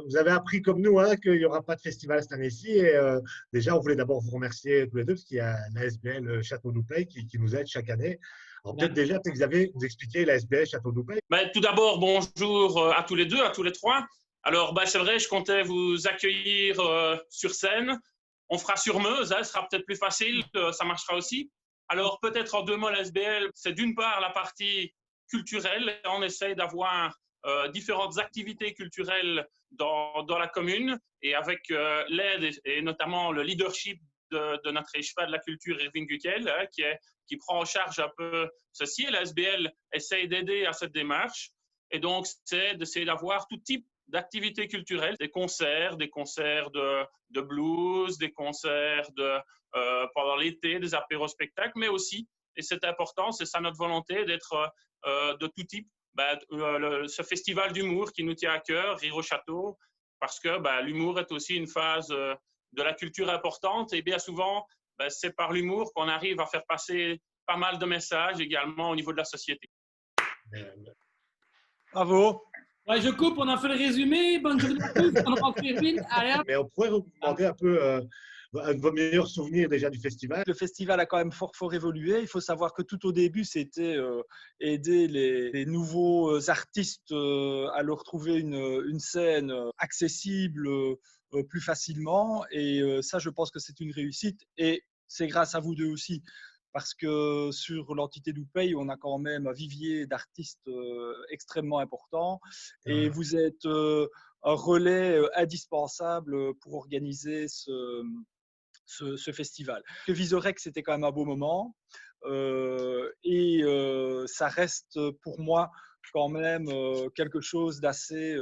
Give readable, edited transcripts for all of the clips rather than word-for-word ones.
Vous avez appris comme nous hein, qu'il n'y aura pas de festival cette année-ci. Et déjà, on voulait d'abord vous remercier tous les deux parce qu'il y a la SBL Château d'Oupey qui nous aide chaque année. Alors peut-être déjà, Xavier, vous expliquer la SBL Château d'Oupey. Tout d'abord, bonjour à tous les deux, à tous les trois. Alors, c'est vrai, je comptais vous accueillir sur scène. On fera sur Meuse, ce sera peut-être plus facile, ça marchera aussi. Alors, peut-être en deux mots, la SBL, c'est d'une part la partie culturelle. On essaye d'avoir différentes activités culturelles dans la commune et avec l'aide et notamment le leadership de notre échevin de la culture, Irving Guckel, qui prend en charge un peu ceci. Et la SBL essaye d'aider à cette démarche. Et donc, c'est d'essayer d'avoir tout type d'activités culturelles, des concerts de blues, des concerts pendant l'été, des apéros-spectacles, mais aussi, et c'est important, c'est ça notre volonté, d'être de tout type. Ce festival d'humour qui nous tient à cœur, Rire au Château, parce que l'humour est aussi une phase de la culture importante et bien souvent, c'est par l'humour qu'on arrive à faire passer pas mal de messages également au niveau de la société. Bravo. Ouais, je coupe, on a fait le résumé. Bonne journée à tous. Mais on pourrait vous demander un peu vos meilleurs souvenirs déjà du festival. Le festival a quand même fort évolué. Il faut savoir que tout au début, c'était aider les nouveaux artistes à leur trouver une scène accessible plus facilement. Et ça, je pense que c'est une réussite. Et c'est grâce à vous deux aussi. Parce que sur l'entité d'Oupey, on a quand même un vivier d'artistes extrêmement important. Et vous êtes un relais indispensable pour organiser ce festival. Le Visorex, c'était quand même un beau moment. Et ça reste pour moi quand même quelque chose d'assez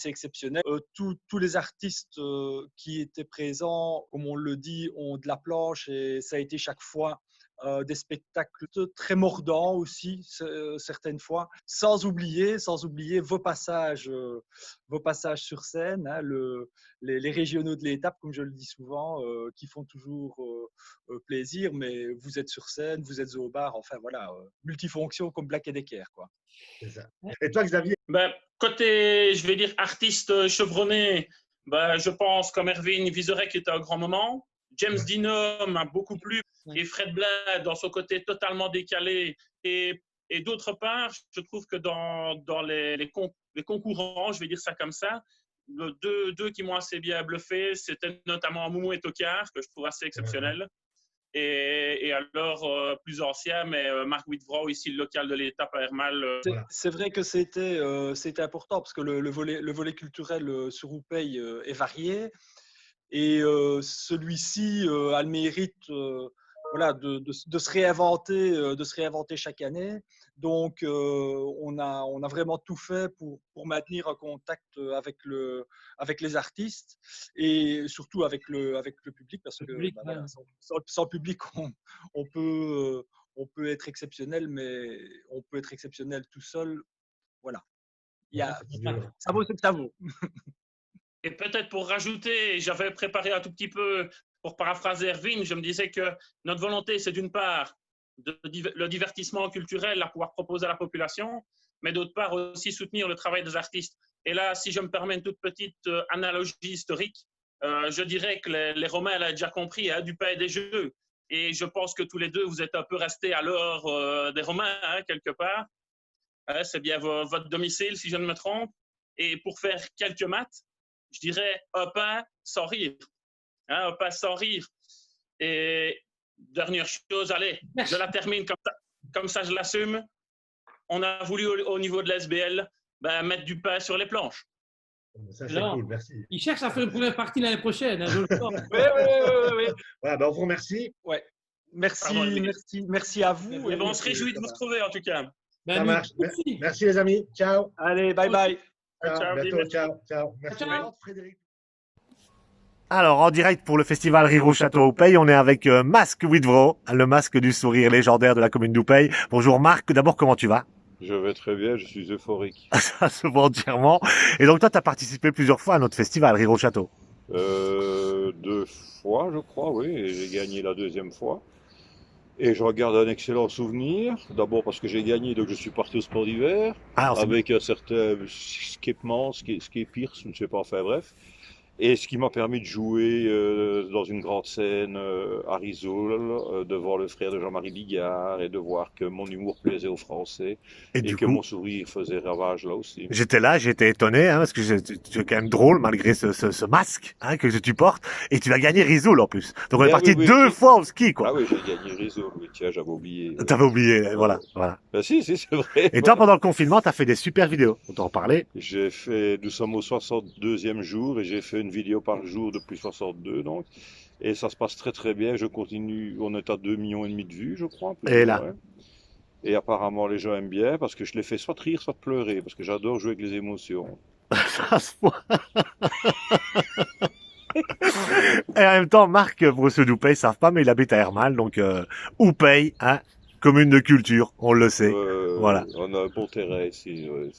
exceptionnel. Tous les artistes qui étaient présents, comme on le dit, ont de la planche et ça a été chaque fois des spectacles très mordants aussi, certaines fois, sans oublier vos passages sur scène, hein, les régionaux de l'étape, comme je le dis souvent, qui font toujours plaisir, mais vous êtes sur scène, vous êtes au bar, enfin voilà, multifonction comme Black & Decker, quoi. C'est ça. Et toi, Xavier? Côté, je vais dire, artiste chevronné, je pense comme Erwin Vizorek qui était un grand moment. James Dino m'a beaucoup plu et Fred Blade dans son côté totalement décalé. Et d'autre part, je trouve que dans les concurrents, je vais dire ça comme ça, deux qui m'ont assez bien bluffé, c'était notamment Moumou et Tocard, que je trouve assez exceptionnel. Et alors, plus ancien, mais Marc Wittevrouw, ici le local de l'étape à Hermal. C'est vrai que c'était important parce que le volet culturel sur Oupey est varié. Et celui-ci a le mérite de se réinventer chaque année. Donc, on a vraiment tout fait pour maintenir un contact avec les artistes et surtout avec le public, parce que sans le public, on peut être exceptionnel, mais on peut être exceptionnel tout seul. Voilà. Ça vaut ce que ça vaut. Et peut-être pour rajouter, j'avais préparé un tout petit peu, pour paraphraser Erwin, je me disais que notre volonté, c'est d'une part le divertissement culturel à pouvoir proposer à la population, mais d'autre part aussi soutenir le travail des artistes. Et là, si je me permets une toute petite analogie historique, je dirais que les Romains l'avaient déjà compris, du pain et des jeux. Et je pense que tous les deux, vous êtes un peu restés à l'heure des Romains, quelque part. C'est bien votre domicile, si je ne me trompe. Et pour faire quelques maths, je dirais un pain sans rire. Un pain sans rire. Et dernière chose, allez, je la termine comme ça je l'assume. On a voulu au niveau de l'SBL mettre du pain sur les planches. Ça, c'est cool, merci. Il cherche à faire une première partie l'année prochaine. Hein, oui. Voilà, on vous remercie. Ouais. Merci à vous. Et on se réjouit de vous retrouver en tout cas. Ça marche. Merci les amis. Ciao. Allez, bye bye. Ciao. Bientôt. Ciao. Merci. Frédéric. Alors, en direct pour le festival Rire au Château Oupey, on est avec Masque Wittevrouw, le masque du sourire légendaire de la commune d'Oupey. Bonjour Marc, d'abord comment tu vas? Je vais très bien, je suis euphorique. Ça se voit entièrement. Et donc toi, tu as participé plusieurs fois à notre festival Rire au Château. 2 fois, je crois, oui, et j'ai gagné la 2e fois. Et je regarde un excellent souvenir. D'abord parce que j'ai gagné, donc je suis parti au sport d'hiver. Ah, alors, Avec un certain escapement, ce qui est pire, je ne sais pas, enfin bref. Et ce qui m'a permis de jouer dans une grande scène à Risoul, devant le frère de Jean-Marie Bigard, et de voir que mon humour plaisait aux Français, et et du que coup, mon sourire faisait ravage là aussi. j'étais là, j'étais étonné, hein, parce que tu es quand même drôle malgré ce masque hein, que tu portes, et tu vas gagner Risoul en plus. Donc on est Ah parti oui, oui, deux oui. fois au ski, quoi. Ah oui, j'ai gagné Risoul, oui, tiens, j'avais oublié. T'avais oublié, voilà, voilà. Ben si, c'est vrai. Et toi, pendant le confinement, t'as fait des super vidéos. On t'en parlait. Nous sommes au 62e jour, et j'ai fait une vidéo par jour depuis 62, donc. Et ça se passe très très bien, je continue, on est à 2,5 millions de vues, je crois. Plus Et ou là. moins. Et apparemment, les gens aiment bien, parce que je les fais soit rire, soit pleurer, parce que j'adore jouer avec les émotions. Ça se voit. Et en même temps, Marc, pour ceux d'Oupey, ils savent pas, mais il habite à Hermal, donc Oupey, hein, commune de culture, on le sait. Voilà. On a un bon terrain ici. Ouais,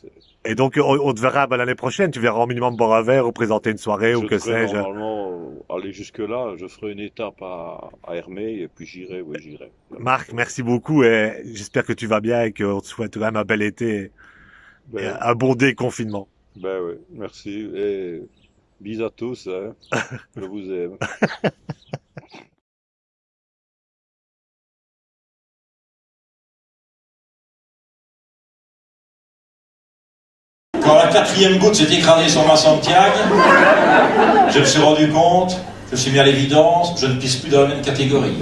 Et donc, on te verra l'année prochaine, tu verras au minimum boire un verre ou présenter une soirée ou que devrais sais-je. normalement aller jusque-là, je ferai une étape à Hermé, et puis j'irai, oui, j'irai. Marc, merci beaucoup et j'espère que tu vas bien et qu'on te souhaite quand même un bel été et Ben, un bon déconfinement. ben oui, merci. Et bis à tous, hein. Je vous aime. Quand la 4e goutte s'est écrasée sur ma Santiago, je me suis rendu compte, je me suis mis à l'évidence, je ne pisse plus dans la même catégorie.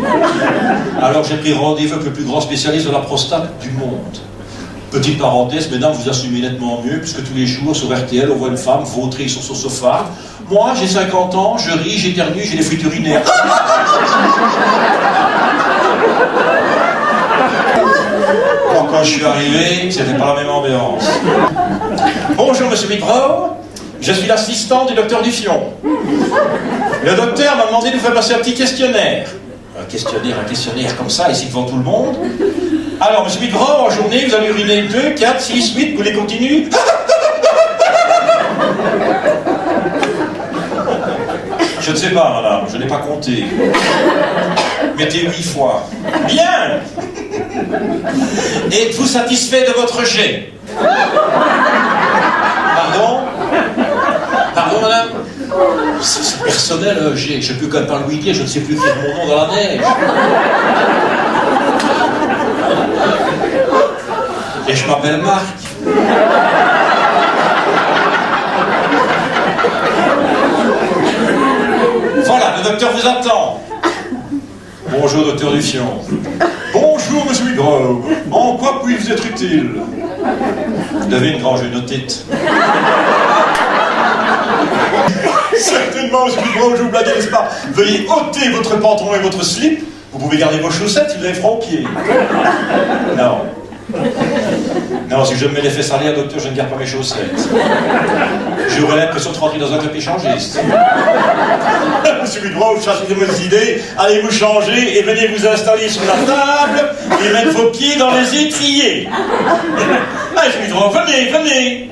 Alors j'ai pris rendez-vous avec le plus grand spécialiste de la prostate du monde. Petite parenthèse, mesdames, vous assumez nettement mieux, puisque tous les jours sur RTL, on voit une femme vautrer sur son sofa. Moi, j'ai 50 ans, je ris, j'éternue, j'ai des fuites urinaires. Quand je suis arrivé, c'était pas la même ambiance. Bonjour, monsieur Micro. Je suis l'assistant du docteur Duffion. Le docteur m'a demandé de vous faire passer un petit questionnaire. Un questionnaire comme ça, ici devant tout le monde. Alors, monsieur Micro, en journée, vous allez uriner 2, 4, 6, 8, vous les continuez. Je ne sais pas, madame, je n'ai pas compté. Mettez 8 fois. Bien. Êtes-vous satisfait de votre jet? Pardon? Pardon, madame? C'est personnel, jet. Je ne peux quand même pas le dire, je ne sais plus écrire mon nom dans la neige. Et je m'appelle Marc. Voilà, le docteur vous attend. Bonjour, docteur Duffion. Bonjour, monsieur Hugrove. En quoi puis-je vous être utile? Vous devez une granger nos têtes. Certainement, monsieur Hugrove, je vous blague, n'est-ce pas? Veuillez ôter votre pantalon et votre slip. Vous pouvez garder vos chaussettes si vous avez froid aux pieds. Non. Non, si je me mets les fesses à l'air, docteur, je ne garde pas mes chaussettes. J'aurais l'impression de rentrer dans un club échangiste. Monsieur Hugrove, chassez de bonnes idées, allez vous changer et venez vous installer sur la table et mettre vos pieds dans les étriers. Allez, monsieur Hugrove, venez, venez.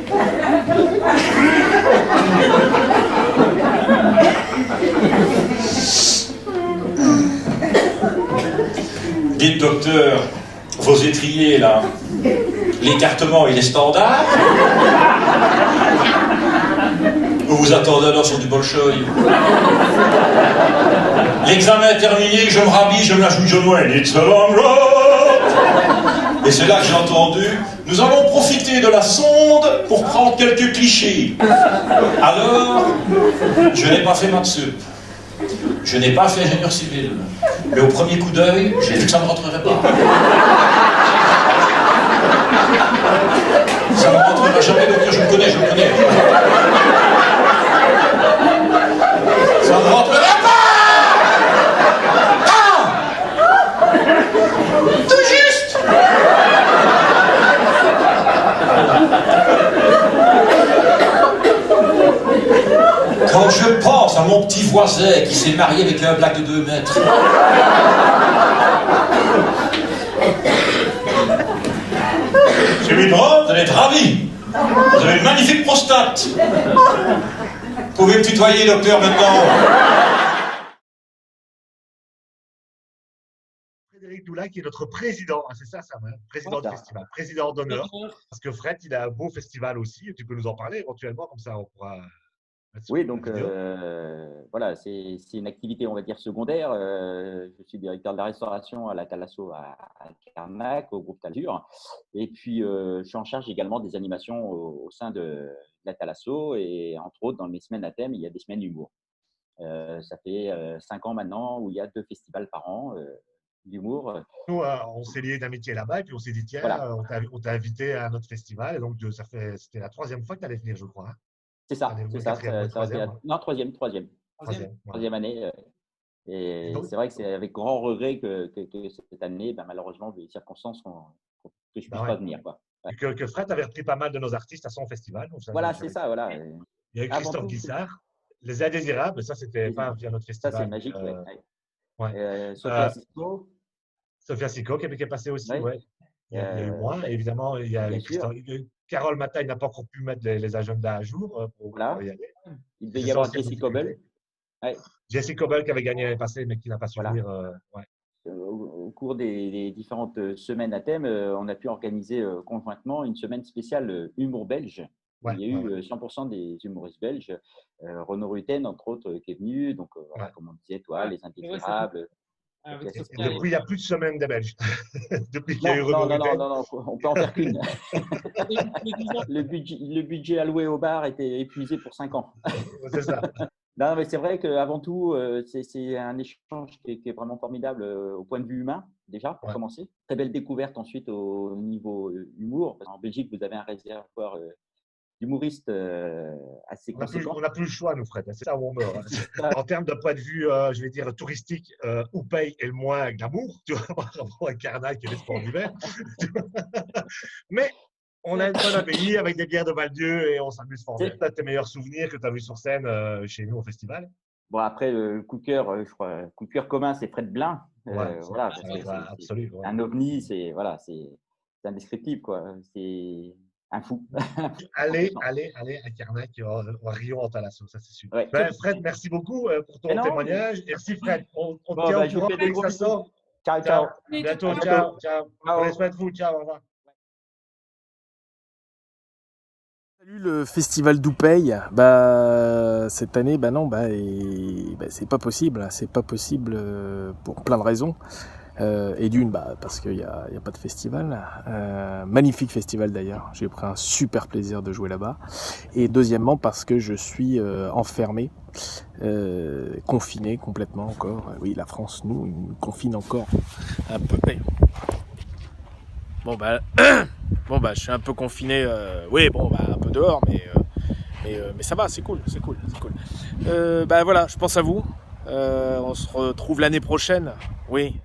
Dites, docteur, vos étriers, là, l'écartement, il est standard? Vous vous attendez alors sur du bolchoï? L'examen est terminé, je me rhabille, je me la joue John Wayne. It's a long road. Et c'est là que j'ai entendu, nous allons profiter de la sonde pour prendre quelques clichés. Alors, je n'ai pas fait maths sup. Je n'ai pas fait ingénieur civil. Mais au premier coup d'œil, j'ai vu que ça ne rentrerait pas. Ça ne rentrera jamais, docteur, je me connais, je me connais. Ça ne rentrera pas! Ah! Tout juste! Quand je pense à mon petit voisin qui s'est marié avec un black de 2 mètres. Monsieur Hugrove, vous allez être ravi. Vous avez une magnifique prostate. Vous pouvez me tutoyer, docteur, maintenant. avec nous là, qui est notre président. Ah, c'est ça, Sam, hein, président de festival, président d'honneur. Parce que Fred, il a un beau festival aussi. Et tu peux nous en parler éventuellement, comme ça on pourra. Oui, donc voilà, c'est une activité, on va dire, secondaire. Je suis directeur de la restauration à la Thalasso à Carnac, au groupe Talure. Et puis, je suis en charge également des animations au sein de la Thalasso. Et entre autres, dans mes semaines à thème, il y a des semaines d'humour. Ça fait 5 ans maintenant où il y a 2 festivals par an d'humour. Nous, on s'est liés d'amitié là-bas et puis on s'est dit, tiens, Voilà. on t'a invité à notre festival. Et donc, c'était la 3e fois que tu allais venir, je crois. Hein. C'est ça, Allez, c'est oui, ça. Non, troisième voilà. année. Et donc, c'est vrai que c'est avec grand regret que cette année, malheureusement, les circonstances font que je ne puisse pas venir. Quoi. Ouais. Que Fred avait repris pas mal de nos artistes à son festival. Donc voilà, c'est ça. Voilà. Il y a eu Christophe Guissard, Les Indésirables, ça, c'était pas via notre festival. Ça, c'est magique. Sophia Sico. Sophia Sico qui est passée aussi, ouais. Il y a eu moi, et évidemment, il y a Carole Mataille n'a pas encore pu mettre les agendas à jour pour y aller. Il devait y avoir Jessie Cobble. Jessie Cobble qui avait gagné l'année passée, mais qui n'a pas su venir. Au cours des différentes semaines à thème, on a pu organiser conjointement une semaine spéciale humour belge. Il y a eu 100% des humoristes belges. Renaud Rutten, entre autres, qui est venu. Donc, comme on disait, toi, Les Indésirables. Depuis, il n'y a plus de semaine des Belges. Depuis qu'il y a eu Renaud Rutten. Non, on peut en faire qu'une. Le budget alloué au bar était épuisé pour 5 ans. C'est ça. Non, mais c'est vrai qu'avant tout, c'est un échange qui est vraiment formidable au point de vue humain, déjà, pour commencer. Très belle découverte ensuite au niveau humour. En Belgique, vous avez un réservoir d'humoristes assez conséquent. On n'a plus le choix, nous, Fred. C'est ça où on meurt. En termes de point de vue, je vais dire, touristique, Oupey est le moins glamour, tu vois, par rapport à Carnac et les sports d'hiver. Mais on a une bonne abbaye avec des bières de Val-Dieu et on s'amuse fort. C'est peut-être tes meilleurs souvenirs que tu as vus sur scène chez nous au festival. Bon, après, le coup de cœur, je crois, coup de cœur commun, c'est Fred Blin. Voilà, absolument. Un ovni, c'est indescriptible, quoi. C'est un fou. Allez à Carnac, Rion en Thalasso, ça c'est sûr. Fred, merci beaucoup pour ton témoignage. Merci Fred. On tient au courant dès que ça sort. Ciao. Bientôt, ciao. Prenez soin de vous, ciao, au revoir. Salut le festival d'Oupey. Cette année, c'est pas possible. C'est pas possible pour plein de raisons. Et d'une, parce qu'il n'y a pas de festival. Magnifique festival d'ailleurs. J'ai pris un super plaisir de jouer là-bas. Et deuxièmement, parce que je suis enfermé, confiné complètement encore. Oui, la France nous confine encore un peu. Je suis un peu confiné. Un peu dehors, mais ça va, c'est cool. Voilà, je pense à vous. On se retrouve l'année prochaine. Oui.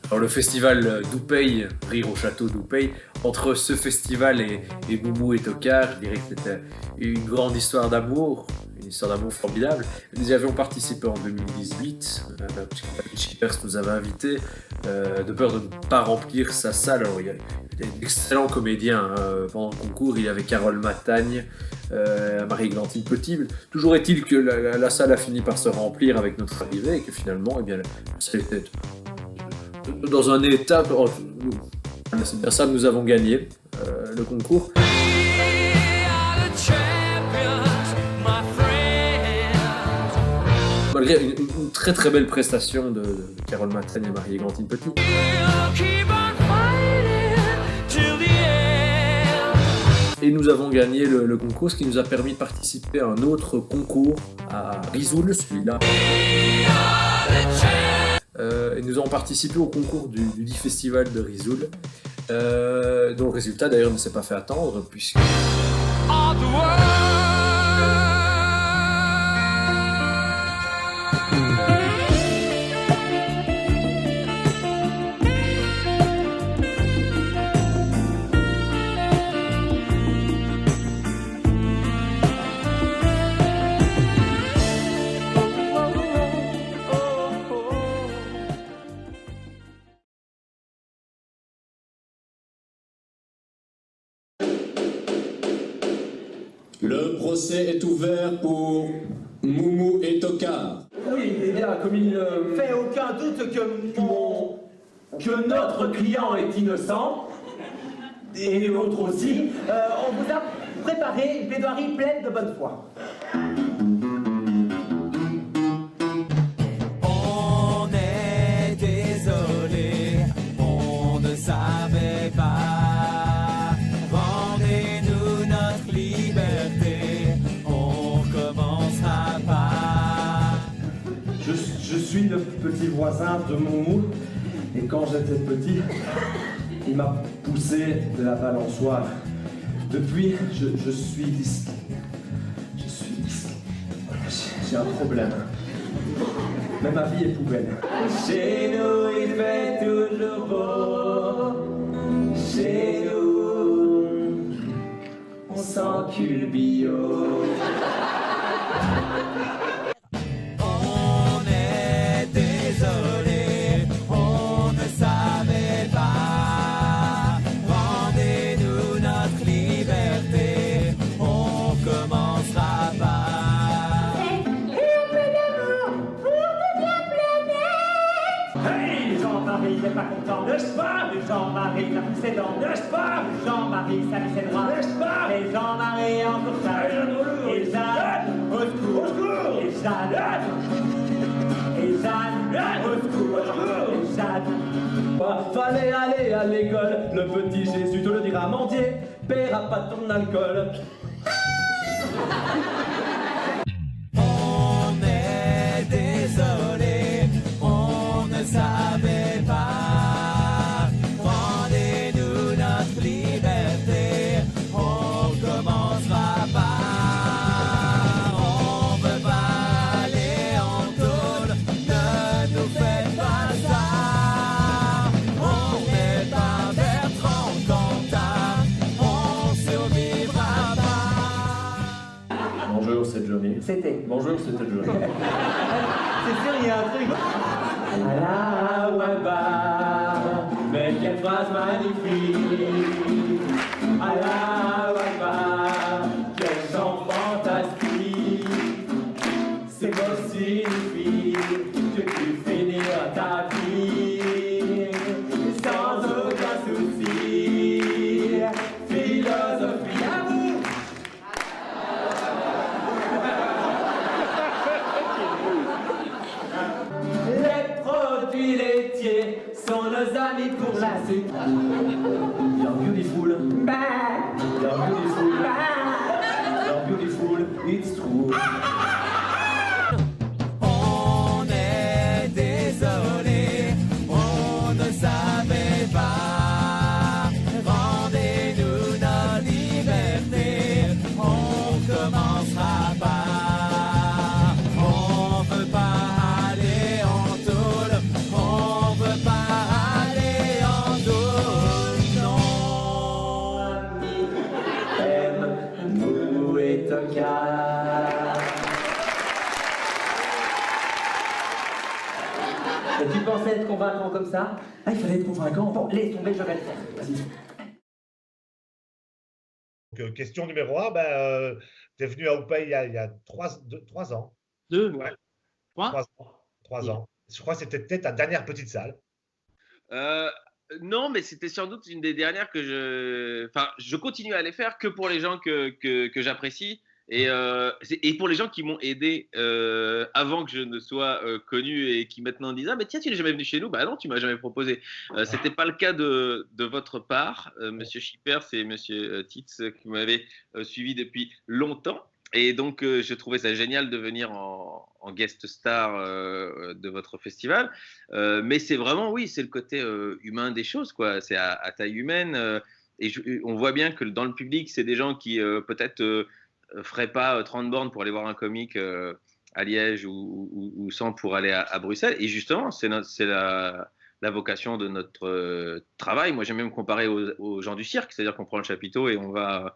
Alors le festival d'Oupey, Rire au château d'Oupey, entre ce festival et Moumou et Tocard, je dirais que c'était une grande histoire d'amour, une histoire d'amour formidable. Nous y avions participé en 2018, Chippers nous avait invités, de peur de ne pas remplir sa salle. Alors, il y a d'excellents comédiens pendant le concours, il y avait Carole Matagne, Marie-Glantine Petit. Toujours est-il que la salle a fini par se remplir avec notre arrivée et que finalement, c'était dans un état, c'est bien ça, nous avons gagné le concours. Malgré une très très belle prestation de Carole Matagne et Marie-Glantine Petit. Et nous avons gagné le concours, ce qui nous a permis de participer à un autre concours à Risoul, celui-là. Et nous avons participé au concours du 10 Festival de Risoul, dont le résultat d'ailleurs ne s'est pas fait attendre, puisque... Le procès est ouvert pour Moumou et Tocard. Oui, eh bien, comme il ne fait aucun doute que notre client est innocent, et l'autre aussi, on vous a préparé une plaidoirie pleine de bonne foi. On est désolé, on ne savait pas. Rendez-nous notre liberté, on commencera pas. Je suis le petit voisin de Moumou, et quand j'étais petit, il m'a poussé de la balançoire. Depuis, je suis disque. J'ai un problème. Mais ma vie est poubelle. Chez nous, il fait toujours beau. Chez nous, on s'encule bio. On est désolé, on ne savait pas. Rendez-nous notre liberté, on commencera pas. Hey, Jean-Marie n'est pas content, n'est-ce pas? Jean-Marie l'a poussé dans, n'est-ce pas? Jean-Marie s'habille ses droits, n'est-ce pas? Et Jean-Marie encore ça. Et Jeanne, au secours. Et Jeanne, au secours. Et Jeanne. Fallait aller à l'école, le petit Jésus te le dira, mendier, paiera pas ton alcool. On est désolé, on ne savait pas. Rendez-nous notre liberté, on commencera pas. On veut pas aller en tôle, ne nous faites pas ça. On n'est pas Bertrand Cantat, on survivra pas. Bonjour, c'est Johnny. C'était. Bonjour, c'était Johnny. C'est sûr, il y a un truc. Ah la Waba, mais quelle phrase magnifique. Ah la Waba, quel chant fantastique. C'est beau signifie que tu finiras ta vie sans aucun souci. Philosophie à vous. Les produits laitiers sont nos amis pour la suite. You're beautiful. You're beautiful. You're beautiful. It's true. On est désolé, on ne savait pas. Rendez-nous nos libertés, on commencera pas. On veut pas aller en tôle, on veut pas aller en tôle, non. M, Moumou et Tocard. Et tu pensais être convaincant comme ça? Ah, il fallait être convaincant. Bon, laisse tomber, je vais le faire. Vas-y. Donc, question numéro 1, tu es venu à Oupey il y a 3 ans. Deux. Ouais. Trois. 3 ans. Je crois que c'était peut-être ta dernière petite salle. Non, mais c'était sans doute une des dernières que je continue à les faire que pour les gens que j'apprécie et pour les gens qui m'ont aidé avant que je ne sois connu et qui maintenant disent: ah mais tiens, tu n'es jamais venu chez nous. Bah non, tu m'as jamais proposé. C'était pas le cas de votre part, Monsieur Schippers et Monsieur Titz, qui m'avaient suivi depuis longtemps. Et donc, je trouvais ça génial de venir en guest star de votre festival. Mais c'est vraiment, oui, c'est le côté humain des choses, quoi. C'est à taille humaine. Et on voit bien que dans le public, c'est des gens qui peut-être feraient pas 30 bornes pour aller voir un comique à Liège ou 100 pour aller à Bruxelles. Et justement, c'est la vocation de notre travail. Moi, j'aime même comparer aux gens du cirque, c'est-à-dire qu'on prend le chapiteau et on va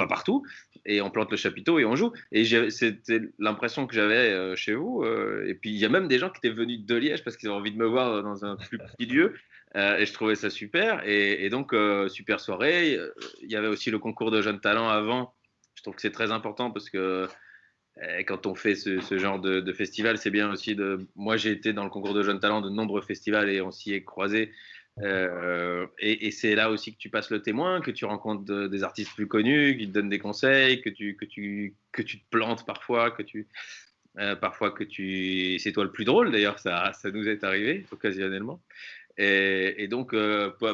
partout et on plante le chapiteau et on joue. Et c'était l'impression que j'avais chez vous. Et puis, il y a même des gens qui étaient venus de Liège parce qu'ils avaient envie de me voir dans un plus petit lieu. Et je trouvais ça super. Et donc, super soirée. Il y avait aussi le concours de jeunes talents avant Je trouve que c'est très important parce que quand on fait ce genre de festival, c'est bien aussi de. Moi, j'ai été dans le concours de jeunes talents de nombreux festivals et on s'y est croisés. Et c'est là aussi que tu passes le témoin, que tu rencontres des artistes plus connus, qui te donnent des conseils, que tu te plantes parfois, parfois que c'est toi le plus drôle d'ailleurs, ça nous est arrivé occasionnellement. Et donc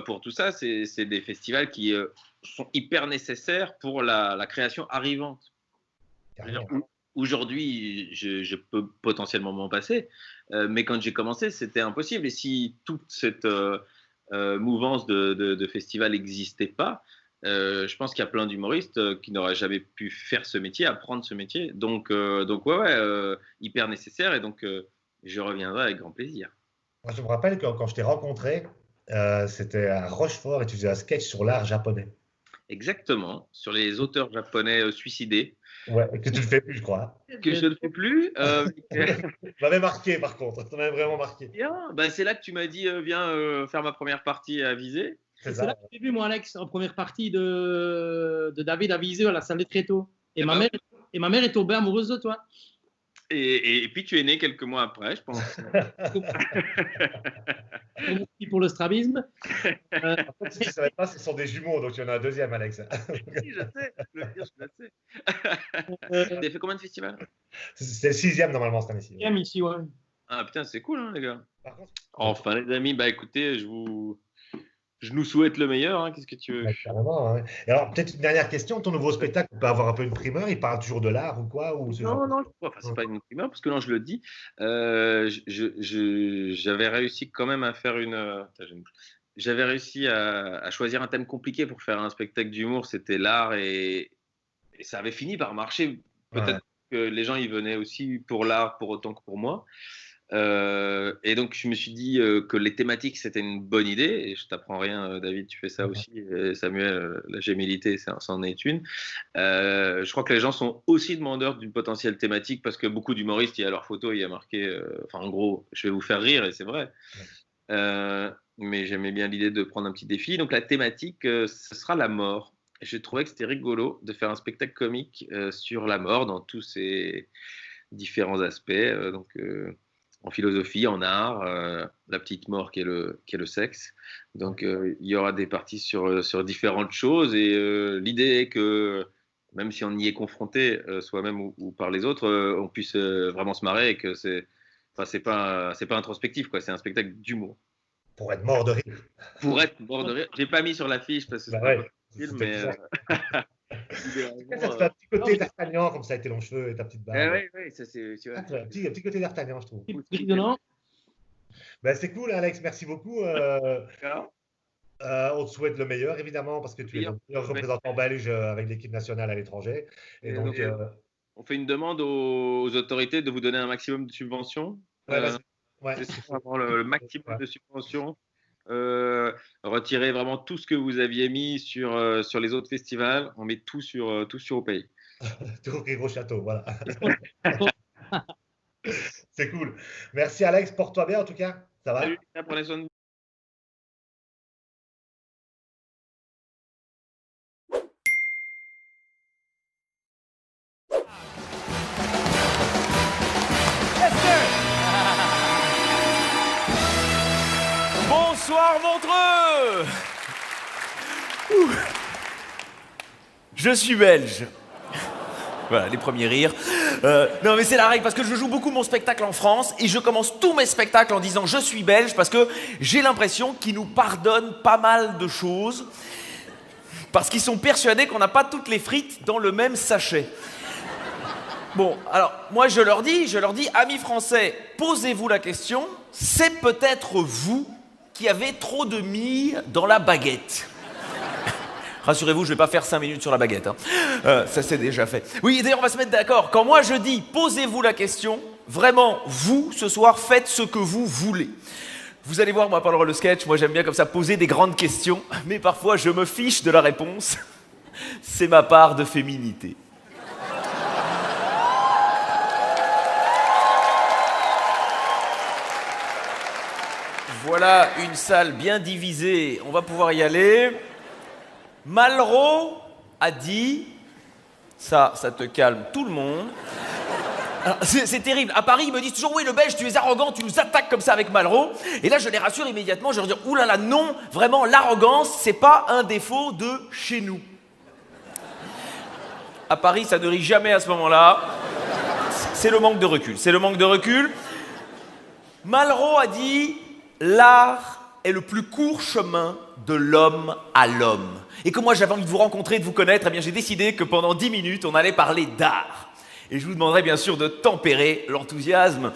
pour tout ça, c'est des festivals qui sont hyper nécessaires pour la création arrivante. Aujourd'hui, je peux potentiellement m'en passer, mais quand j'ai commencé, c'était impossible. Et si toute cette mouvance de festivals n'existait pas, je pense qu'il y a plein d'humoristes qui n'auraient jamais pu faire ce métier, apprendre ce métier. Donc hyper nécessaire. Et donc, je reviendrai avec grand plaisir. Moi, je me rappelle que quand je t'ai rencontré, c'était à Rochefort et tu faisais un sketch sur l'art japonais. Exactement, sur les auteurs japonais suicidés. Ouais, que tu ne fais plus, je crois. Que je ne fais plus. Ça m'avait marqué, par contre. Ça m'avait vraiment marqué. Bien. Ben, c'est là que tu m'as dit, viens faire ma première partie à Visé. C'est là que j'ai vu, moi, Alex, en première partie de David à Visé à la salle des Tréteaux. Et ma mère est tombée amoureuse de toi. Et puis tu es né quelques mois après, je pense. Merci pour le strabisme. En fait, si tu ne savais pas, ce sont des jumeaux, donc il y en a un deuxième, Alex. Si, je sais. Je le sais. Tu as fait combien de festivals? C'est le 6e normalement cette année-ci. 6e ici, ouais. Ah putain, c'est cool, hein, les gars. Par contre, enfin, les amis, bah écoutez, je nous souhaite le meilleur. Hein. Qu'est-ce que tu veux? Carrément, ouais. Et alors, peut-être une dernière question. Ton nouveau spectacle peut avoir un peu une primeur. Il parle toujours de l'art ou quoi ou Non, c'est pas une primeur parce que non, je le dis. J'avais réussi quand même à faire J'avais réussi à choisir un thème compliqué pour faire un spectacle d'humour. C'était l'art et ça avait fini par marcher. Peut-être que les gens y venaient aussi pour l'art, pour autant que pour moi. Et donc je me suis dit que les thématiques c'était une bonne idée et je t'apprends rien David, tu fais ça aussi, et Samuel, la gémilité c'en est une. Je crois que les gens sont aussi demandeurs d'une potentielle thématique parce que beaucoup d'humoristes, il y a leur photo, il y a marqué en gros je vais vous faire rire et c'est vrai, mais j'aimais bien l'idée de prendre un petit défi. Donc la thématique ce sera la mort. Je trouvais que c'était rigolo de faire un spectacle comique sur la mort dans tous ses différents aspects, en philosophie, en art, la petite mort qui est le sexe. Donc, il y aura des parties sur différentes choses. Et l'idée est que, même si on y est confronté, soi-même ou par les autres, on puisse vraiment se marrer et que c'est pas introspectif, quoi. C'est un spectacle d'humour. Pour être mort de rire. Pour être mort de rire. J'ai pas mis sur l'affiche parce que c'est pas possible, mais... Ça te fait un petit côté d'Artagnan, comme ça, avec tes longs cheveux et ta petite barbe. Oui, ça c'est. Un petit côté d'Artagnan, je trouve. Ben, c'est cool, Alex, merci beaucoup. On te souhaite le meilleur, évidemment, parce que tu es le meilleur représentant belge avec l'équipe nationale à l'étranger. Et donc, on fait une demande aux autorités de vous donner un maximum de subventions. C'est avoir le maximum de subventions. Retirer vraiment tout ce que vous aviez mis sur les autres festivals, on met tout sur au pays. Tout au Gros Château, voilà. C'est cool. Merci Alex, porte-toi bien en tout cas. Ça va? Salut, prenez soin de vous. Bonsoir Montreux. Je suis belge. Voilà, les premiers rires. Non mais c'est la règle parce que je joue beaucoup mon spectacle en France et je commence tous mes spectacles en disant je suis belge parce que j'ai l'impression qu'ils nous pardonnent pas mal de choses parce qu'ils sont persuadés qu'on n'a pas toutes les frites dans le même sachet. Bon, alors moi je leur dis, amis français, posez-vous la question, c'est peut-être vous qui avez trop de mie dans la baguette. Rassurez-vous, je vais pas faire 5 minutes sur la baguette. Hein. Ça, c'est déjà fait. Oui, d'ailleurs, on va se mettre d'accord. Quand moi, je dis « posez-vous la question », vraiment, vous, ce soir, faites ce que vous voulez. Vous allez voir, moi, pendant le sketch, moi, j'aime bien comme ça poser des grandes questions, mais parfois, je me fiche de la réponse. C'est ma part de féminité. Voilà une salle bien divisée. On va pouvoir y aller. Malraux a dit Ça te calme tout le monde. Alors, c'est terrible. À Paris, ils me disent toujours, oui, le Belge, tu es arrogant, tu nous attaques comme ça avec Malraux. Et là, je les rassure immédiatement, je leur dis, oulala, non, vraiment, l'arrogance, c'est pas un défaut de chez nous. À Paris, ça ne rit jamais à ce moment-là. C'est le manque de recul. C'est le manque de recul. Malraux a dit, l'art est le plus court chemin de l'homme à l'homme. Et que moi, j'avais envie de vous rencontrer, de vous connaître, eh bien, j'ai décidé que pendant 10 minutes, on allait parler d'art. Et je vous demanderai bien sûr de tempérer l'enthousiasme.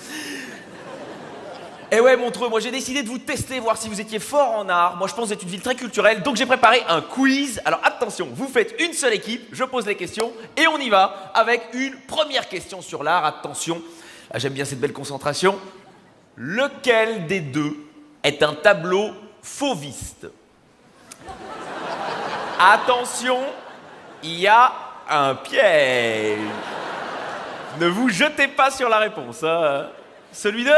Et ouais, Montreux, moi j'ai décidé de vous tester, voir si vous étiez fort en art. Moi je pense que vous êtes une ville très culturelle, donc j'ai préparé un quiz. Alors attention, vous faites une seule équipe, je pose les questions et on y va avec une première question sur l'art. Attention, j'aime bien cette belle concentration. Lequel des deux est un tableau fauviste? Attention, il y a un piège. Ne vous jetez pas sur la réponse. Hein. Celui de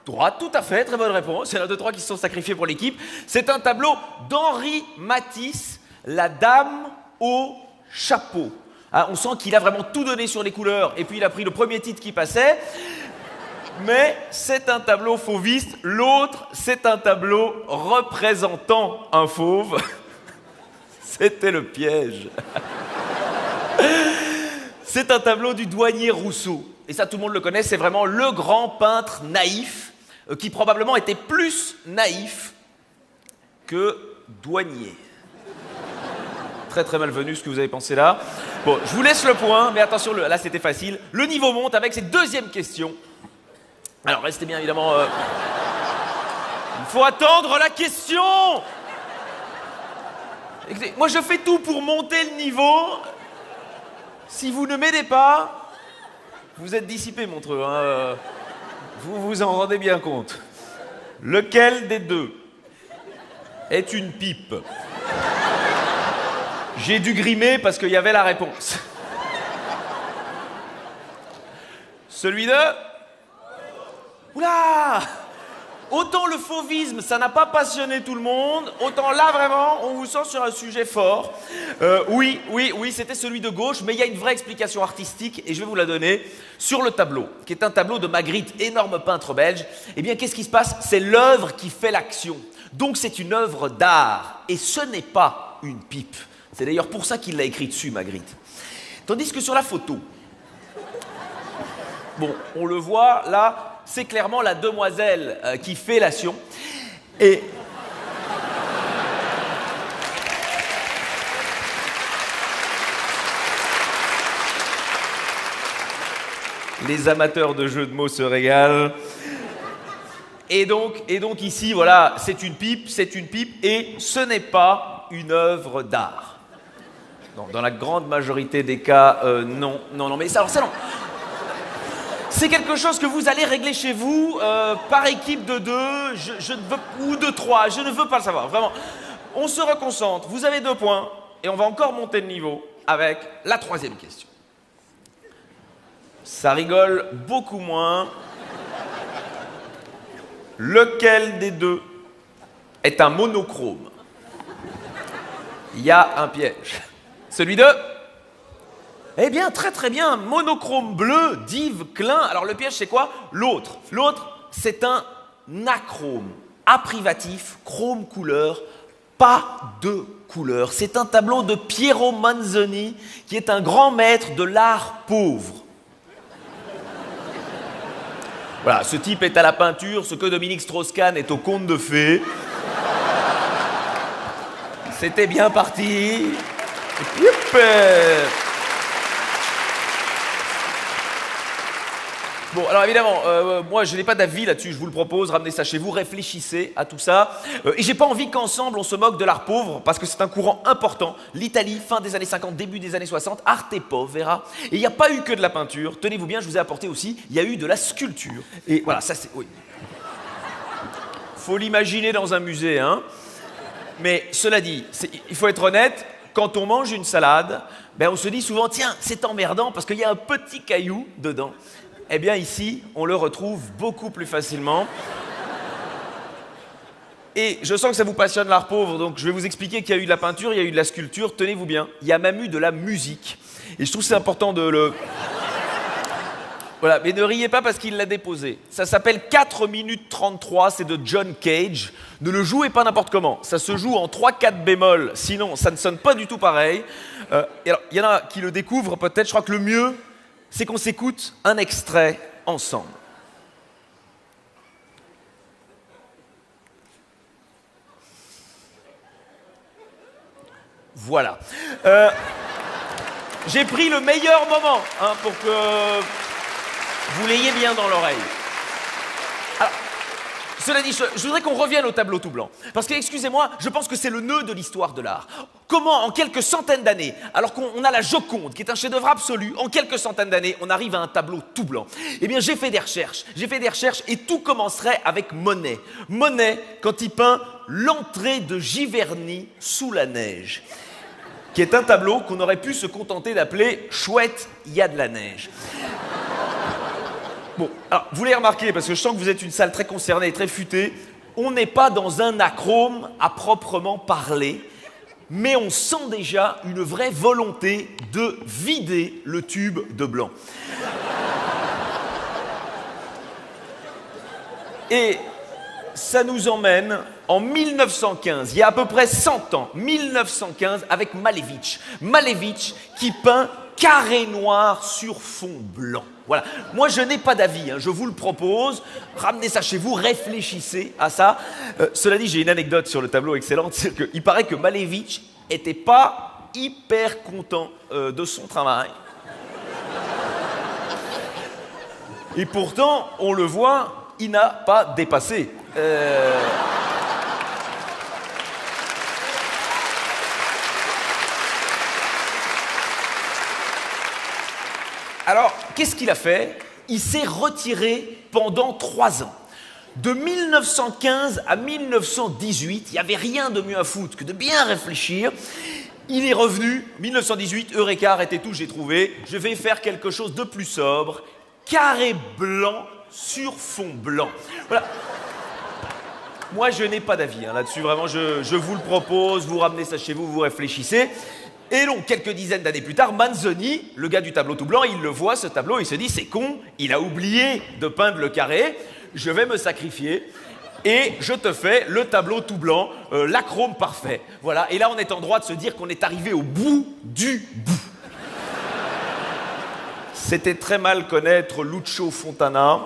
droite, tout à fait, très bonne réponse. C'est l'un de trois qui se sont sacrifiés pour l'équipe. C'est un tableau d'Henri Matisse, La Dame au chapeau. Hein, on sent qu'il a vraiment tout donné sur les couleurs et puis il a pris le premier titre qui passait. Mais c'est un tableau fauviste. L'autre, c'est un tableau représentant un fauve. C'était le piège. C'est un tableau du douanier Rousseau. Et ça, tout le monde le connaît, c'est vraiment le grand peintre naïf, qui probablement était plus naïf que douanier. Très très malvenu ce que vous avez pensé là. Bon, je vous laisse le point, mais attention, là c'était facile. Le niveau monte avec cette deuxième question. Alors restez bien évidemment... Il faut attendre la question. Écoutez, moi je fais tout pour monter le niveau... Si vous ne m'aidez pas, vous êtes dissipé, Montreux. Hein. Vous vous en rendez bien compte. Lequel des deux est une pipe? J'ai dû grimer parce qu'il y avait la réponse. Celui de... Oula! Autant le fauvisme, ça n'a pas passionné tout le monde, autant là, vraiment, on vous sent sur un sujet fort. Oui, c'était celui de gauche, mais il y a une vraie explication artistique, et je vais vous la donner, sur le tableau, qui est un tableau de Magritte, énorme peintre belge. Eh bien, qu'est-ce qui se passe? C'est l'œuvre qui fait l'action. Donc, c'est une œuvre d'art, et ce n'est pas une pipe. C'est d'ailleurs pour ça qu'il l'a écrit dessus, Magritte. Tandis que sur la photo, bon, on le voit, là... C'est clairement la demoiselle qui fait l'action. Et... Les amateurs de jeux de mots se régalent. Et donc ici, voilà, c'est une pipe, et ce n'est pas une œuvre d'art. Dans la grande majorité des cas, non, mais ça, alors ça non. C'est quelque chose que vous allez régler chez vous, par équipe de 2, ou de 3, je ne veux pas le savoir, vraiment. On se reconcentre, vous avez 2 points, et on va encore monter de niveau avec la 3e question. Ça rigole beaucoup moins. Lequel des deux est un monochrome? Il y a un piège. Celui de... Eh bien, très bien, monochrome bleu d'Yves Klein. Alors le piège, c'est quoi? L'autre, c'est un achrome, A privatif, chrome couleur, pas de couleur. C'est un tableau de Piero Manzoni, qui est un grand maître de l'art pauvre. Voilà, ce type est à la peinture, ce que Dominique Strauss-Kahn est au conte de fées. C'était bien parti. Bon, alors évidemment, moi je n'ai pas d'avis là-dessus, je vous le propose, ramenez ça chez vous, réfléchissez à tout ça. Et j'ai pas envie qu'ensemble on se moque de l'art pauvre, parce que c'est un courant important. L'Italie, fin des années 50, début des années 60, arte povera. Et il n'y a pas eu que de la peinture, tenez-vous bien, je vous ai apporté aussi, il y a eu de la sculpture. Et voilà, ça c'est... Oui. Faut l'imaginer dans un musée, hein. Mais cela dit, il faut être honnête, quand on mange une salade, ben on se dit souvent, tiens, c'est emmerdant parce qu'il y a un petit caillou dedans. Eh bien ici, on le retrouve beaucoup plus facilement. Et je sens que ça vous passionne l'art pauvre, donc je vais vous expliquer qu'il y a eu de la peinture, il y a eu de la sculpture, tenez-vous bien, il y a même eu de la musique. Et je trouve que c'est important de le... Voilà, mais ne riez pas parce qu'il l'a déposé. Ça s'appelle 4 minutes 33, c'est de John Cage. Ne le jouez pas n'importe comment, ça se joue en 3-4 bémol, sinon ça ne sonne pas du tout pareil. Et alors, il y en a qui le découvrent peut-être, je crois que le mieux, c'est qu'on s'écoute un extrait ensemble. Voilà. J'ai pris le meilleur moment hein, pour que vous l'ayez bien dans l'oreille. Alors, cela dit, je voudrais qu'on revienne au tableau tout blanc. Parce que, excusez-moi, je pense que c'est le nœud de l'histoire de l'art. Comment, en quelques centaines d'années, alors qu'on a la Joconde, qui est un chef-d'œuvre absolu, en quelques centaines d'années, on arrive à un tableau tout blanc? Eh bien, j'ai fait des recherches et tout commencerait avec Monet. Monet, quand il peint l'entrée de Giverny sous la neige, qui est un tableau qu'on aurait pu se contenter d'appeler « Chouette, il y a de la neige ». Bon, alors, vous l'avez remarqué, parce que je sens que vous êtes une salle très concernée et très futée, on n'est pas dans un acrome à proprement parler, mais on sent déjà une vraie volonté de vider le tube de blanc. Et ça nous emmène en 1915, il y a à peu près 100 ans, 1915, avec Malevich. Malevich qui peint carré noir sur fond blanc. Voilà. Moi, je n'ai pas d'avis, hein. Je vous le propose. Ramenez ça chez vous, réfléchissez à ça. Cela dit, j'ai une anecdote sur le tableau excellente. C'est qu'il paraît que Malevich n'était pas hyper content de son travail. Et pourtant, on le voit, il n'a pas dépassé. Alors, qu'est-ce qu'il a fait? Il s'est retiré pendant 3 ans. De 1915 à 1918, il n'y avait rien de mieux à foutre que de bien réfléchir. Il est revenu, 1918, Eureka, arrêtez tout, j'ai trouvé. Je vais faire quelque chose de plus sobre. Carré blanc sur fond blanc. Voilà. Moi, je n'ai pas d'avis hein, là-dessus. Vraiment, je vous le propose. Vous ramenez ça chez vous, vous réfléchissez. Et donc, quelques dizaines d'années plus tard, Manzoni, le gars du tableau tout blanc, il le voit, ce tableau, il se dit, c'est con, il a oublié de peindre le carré, je vais me sacrifier, et je te fais le tableau tout blanc, l'acrome parfait. Voilà, et là, on est en droit de se dire qu'on est arrivé au bout du bout. C'était très mal connaître Lucio Fontana,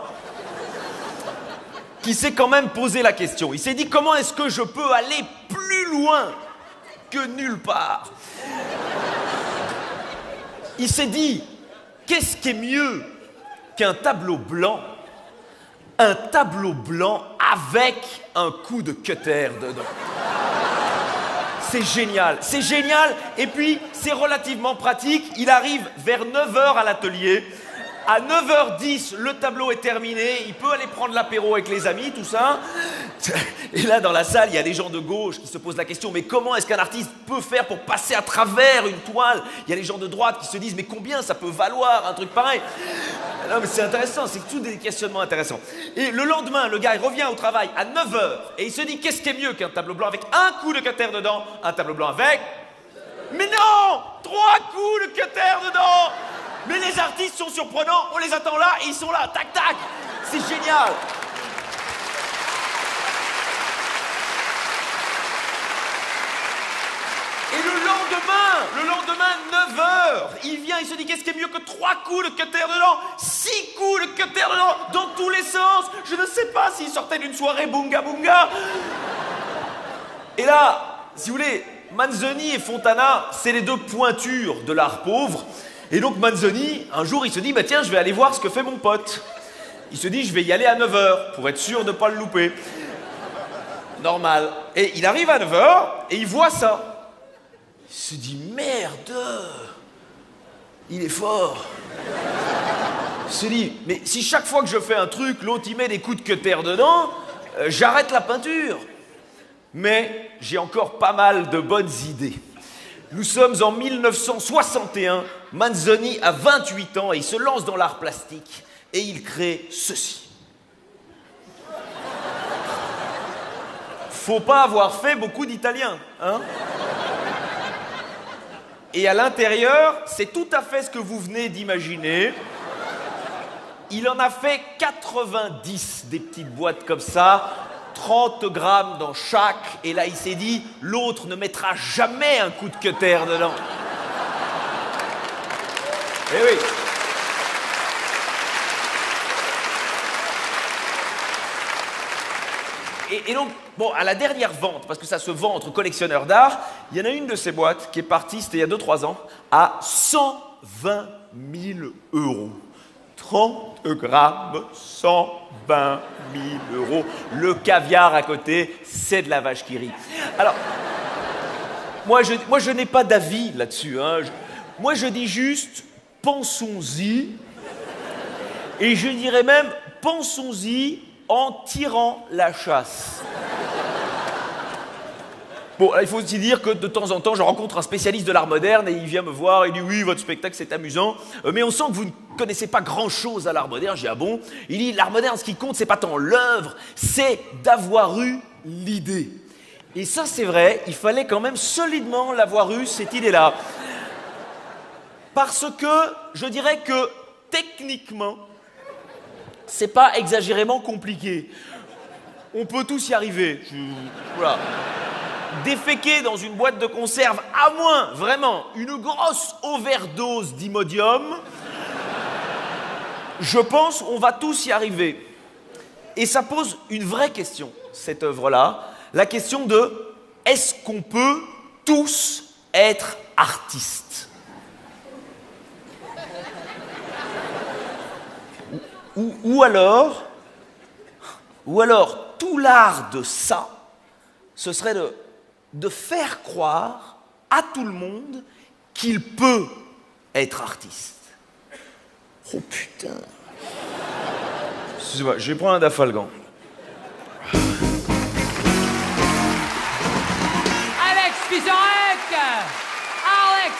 qui s'est quand même posé la question. Il s'est dit, comment est-ce que je peux aller plus loin que nulle part? Il s'est dit, qu'est-ce qui est mieux qu'un tableau blanc? Un tableau blanc avec un coup de cutter dedans. C'est génial, et puis c'est relativement pratique. Il arrive vers 9h à l'atelier. À 9h10, le tableau est terminé, il peut aller prendre l'apéro avec les amis, tout ça. Et là, dans la salle, il y a des gens de gauche qui se posent la question, mais comment est-ce qu'un artiste peut faire pour passer à travers une toile? Il y a les gens de droite qui se disent, mais combien ça peut valoir un truc pareil? Non, mais c'est intéressant, c'est tout des questionnements intéressants. Et le lendemain, le gars, il revient au travail à 9h, et il se dit, qu'est-ce qui est mieux qu'un tableau blanc avec un coup de cutter dedans? Un tableau blanc avec... Mais non! 3 coups de cutter dedans! Mais les artistes sont surprenants, on les attend là et ils sont là, tac tac, c'est génial. Et le lendemain, 9h, il vient, il se dit qu'est-ce qui est mieux que 3 coups de cutter dedans, 6 coups de cutter dedans, dans tous les sens. Je ne sais pas s'il sortait d'une soirée bunga bunga. Et là, si vous voulez, Manzoni et Fontana, c'est les deux pointures de l'art pauvre. Et donc Manzoni, un jour, il se dit, bah tiens, je vais aller voir ce que fait mon pote. Il se dit, je vais y aller à 9h, pour être sûr de ne pas le louper. Normal. Et il arrive à 9h, et il voit ça. Il se dit, merde, il est fort. Il se dit, mais si chaque fois que je fais un truc, l'autre il met des coups de cutter dedans, j'arrête la peinture. Mais j'ai encore pas mal de bonnes idées. Nous sommes en 1961, Manzoni a 28 ans et il se lance dans l'art plastique et il crée ceci. faut pas avoir fait beaucoup d'italien, hein. Et à l'intérieur, c'est tout à fait ce que vous venez d'imaginer. Il en a fait 90, des petites boîtes comme ça, 30 grammes dans chaque, et là il s'est dit, l'autre ne mettra jamais un coup de cutter dedans. Eh oui. Et donc, bon, à la dernière vente, parce que ça se vend entre collectionneurs d'art, il y en a une de ces boîtes qui est partie, c'était il y a 2-3 ans, à 120 000 €. 30 grammes, 120 000 €. Le caviar à côté, c'est de la vache qui rit. Alors, moi je n'ai pas d'avis là-dessus, hein. Moi je dis juste, pensons-y. Et je dirais même, pensons-y en tirant la chasse. Bon, là, il faut aussi dire que de temps en temps, je rencontre un spécialiste de l'art moderne et il vient me voir et il dit « Oui, votre spectacle, c'est amusant, mais on sent que vous ne connaissez pas grand-chose à l'art moderne. » Je dis « Ah bon ?» Il dit « L'art moderne, ce qui compte, c'est pas tant l'œuvre, c'est d'avoir eu l'idée. » Et ça, c'est vrai, il fallait quand même solidement l'avoir eu, cette idée-là. Parce que, je dirais que, techniquement, c'est pas exagérément compliqué. On peut tous y arriver. Voilà. Déféquer dans une boîte de conserve, à moins, vraiment, une grosse overdose d'Imodium, je pense on va tous y arriver. Et ça pose une vraie question, cette œuvre-là, la question de est-ce qu'on peut tous être artistes ? Ou alors, tout l'art de ça, ce serait de faire croire à tout le monde qu'il peut être artiste. Oh putain. Excusez-moi, je vais prendre un dafalgan. Alex Vizorek! Alex